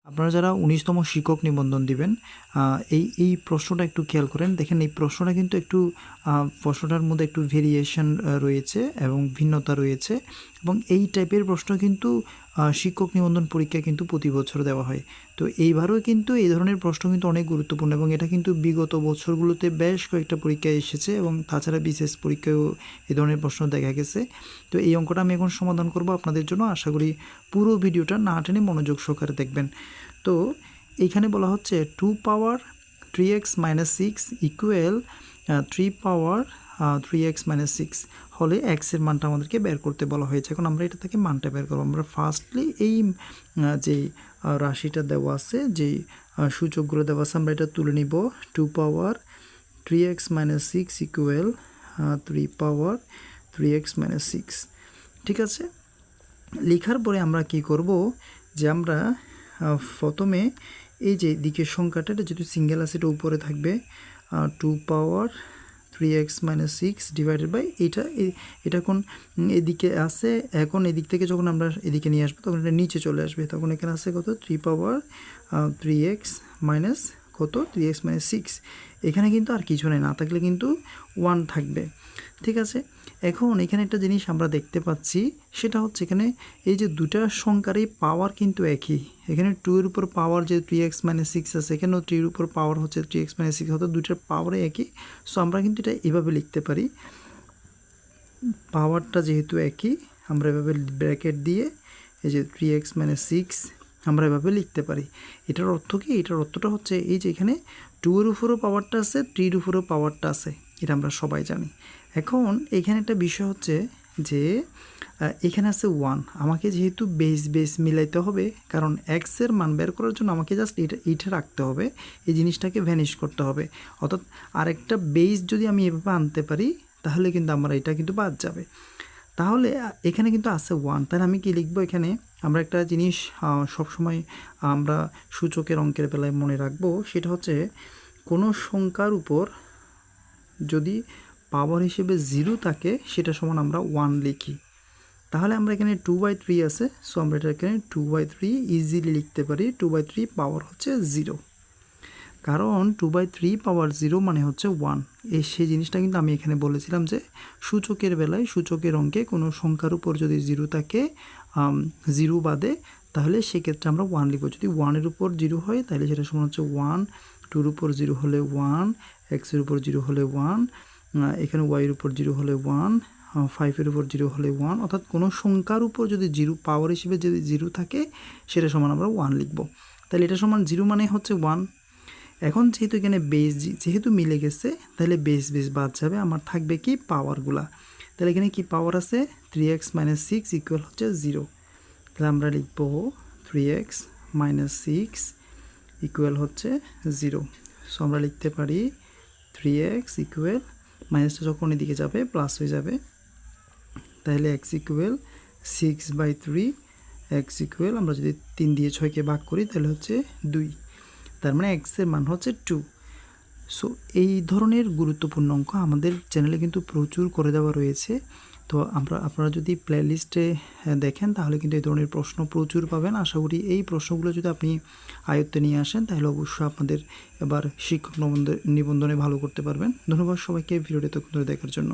আপনারা যারা 19তম শিক্ষক নিবন্ধন দিবেন এই প্রশ্নটা একটু খেয়াল করেন। দেখেন এই প্রশ্নটা কিন্তু একটু প্রশ্নটার মধ্যে একটু ভেরিয়েশন রয়েছে এবং ভিন্নতা রয়েছে এবং এই টাইপের প্রশ্ন কিন্তু শিক্ষক নিবন্ধন পরীক্ষায় কিন্তু প্রতি বছর দেওয়া হয়। তো এইবারও কিন্তু এই ধরনের প্রশ্ন কিন্তু অনেক গুরুত্বপূর্ণ এবং এটা কিন্তু বিগত বছরগুলোতে বেশ কয়েকটা পরীক্ষায় এসেছে এবং তাছাড়া বিশেষ পরীক্ষায়ও এই ধরনের প্রশ্ন দেখা গেছে। তো এই অঙ্কটা আমি এখন সমাধান করব আপনাদের জন্য। আশা করি পুরো ভিডিওটা না টেনে মনোযোগ সহকারে দেখবেন। তো এইখানে বলা হচ্ছে 2 পাওয়ার 3x মাইনাস 6 ইকুয়াল 3 পাওয়ার 3x মাইনাস 6 হলে x এর মানটা আমাদেরকে বের করতে বলা হয়েছে। এখন আমরা এটা থেকে মানটা বের করব। আমরা ফার্স্টলি এই যে রাশিটা দেওয়া আছে, যে সূচকগুলো দেওয়া আছে, আমরা এটা তুলে নিব। 2 পাওয়ার 3x মাইনাস 6 ইকুয়াল 3 পাওয়ার 3x মাইনাস 6। ঠিক আছে, লেখার পরে আমরা কি করব যে আমরা প্রথমে এই যে দিকের সংখ্যাটা, এটা যেহেতু সিঙ্গেল আছে এটা উপরে থাকবে, 2 পাওয়ার 3x মাইনাস 6 ডিভাইডেড বাই এটা এখন এদিকে আছে। এখন এদিক থেকে যখন আমরা এদিকে নিয়ে আসবো তখন এটা নিচে চলে আসবে। তখন এখানে আছে কত, 3 পাওয়ার 3x মাইনাস কত, 3x মাইনাস 6। এখানে কিন্তু আর কিছু নেই, না থাকলে কিন্তু 1 থাকবে। ঠিক আছে, এখন এখানে একটা জিনিস আমরা দেখতে পাচ্ছি, সেটা হচ্ছে এখানে এই যে দুটা সংখ্যারই পাওয়ার কিন্তু একই। এখানে 2 এর উপর পাওয়ার যে 3x মাইনাস 6 আছে, এখানেও 3 এর উপর পাওয়ার হচ্ছে 3x মাইনাস 6, হয়তো দুটার পাওয়ারই একই। সো আমরা কিন্তু এটা এভাবে লিখতে পারি, পাওয়ারটা যেহেতু একই আমরা এভাবে ব্র্যাকেট দিয়ে এই যে 3x মাইনাস 6 আমরা এভাবে লিখতে পারি। এটার অর্থ কি? এটার অর্থটা হচ্ছে এই যে এখানে 2 এর উপরও পাওয়ারটা আছে, 3 এর উপরও পাওয়ারটা আছে, এটা আমরা সবাই জানি। এখন এখানে একটা বিষয় হচ্ছে যে এখানে আছে 1, আমাকে যেহেতু বেস মিলাইতে হবে, কারণ x এর মান বের করার জন্য আমাকে জাস্ট এইটা রাখতে হবে, এই জিনিসটাকে ভ্যানিশ করতে হবে। অর্থাৎ আরেকটা বেস যদি আমি এভাবে আনতে পারি তাহলে কিন্তু আমার এটা কিন্তু বাদ যাবে। তাহলে এখানে কিন্তু আছে 1, তাহলে আমি কি লিখবো এখানে? আমরা একটা জিনিস সবসময় আমরা সূচকের অঙ্কের বেলায় মনে রাখবো, সেটা হচ্ছে কোনো সংখ্যার উপর যদি পাওয়ার হিসেবে 0 থাকে সেটা সমান আমরা 1 লিখি। তাহলে আমরা এখানে 2/3 আছে, সো আমরা এটা এখানে 2/3 ইজিলি লিখতে পারি। 2/3 পাওয়ার হচ্ছে 0, কারণ 2/3 পাওয়ার 0 মানে হচ্ছে 1। সেই জিনিসটা কিন্তু আমি এখানে বলেছিলাম যে সূচকের বেলায়, সূচকের অঙ্কে কোনো সংখ্যার উপর যদি 0 থাকে, 0 বাদে, তাহলে সেক্ষেত্রে আমরা 1 লিখব। যদি 1 এর উপর 0 হয় তাহলে সেটা সমান হচ্ছে 1, 2 এর উপর 0 হলে 1, x এর উপর 0 হলে 1, এখানে y এর উপর 0 হলে 1, 5 এর উপর 0 হলে 1। অর্থাৎ কোনো সংখ্যার উপর যদি 0 পাওয়ার হিসেবে যদি 0 থাকে সেটা সমান আমরা 1 লিখব। তাহলে এটা সমান 0 মানে হচ্ছে 1। এখন যেহেতু এখানে বেস যেহেতু মিলে গেছে, তাহলে বেস বাদ যাবে, আমার থাকবে কি পাওয়ারগুলা। তাহলে এখানে কি পাওয়ার আছে, 3x মাইনাস 6 ইকুয়াল হচ্ছে 0। তাহলে আমরা লিখব 3x মাইনাস 6 ইকুয়াল হচ্ছে 0। সো আমরা লিখতে পারি 3x ইকুয়াল, মাইনাসটা যখন এদিকে যাবে প্লাস হয়ে যাবে, তাহলে x ইকুয়াল 6/3, x ইকুয়াল আমরা যদি 3 দিয়ে 6কে ভাগ করি তাহলে হচ্ছে 2, তার মানে x এর মান হচ্ছে 2। সো এই ধরনের গুরুত্বপূর্ণ অঙ্ক আমাদের চ্যানেলে কিন্তু প্রচুর করে দেওয়া রয়েছে। তো আপনারা যদি প্লেলিস্টে দেখেন তাহলে কিন্তু এই ধরনের প্রশ্ন প্রচুর পাবেন। আশা করি এই প্রশ্নগুলো যদি আপনি আয়ত্তে নিয়ে আসেন তাহলে অবশ্যই আপনাদের এবার শিক্ষক নিবন্ধনে ভালো করতে পারবেন। ধন্যবাদ সবাইকে ভিডিওটি তখন দেখার জন্য।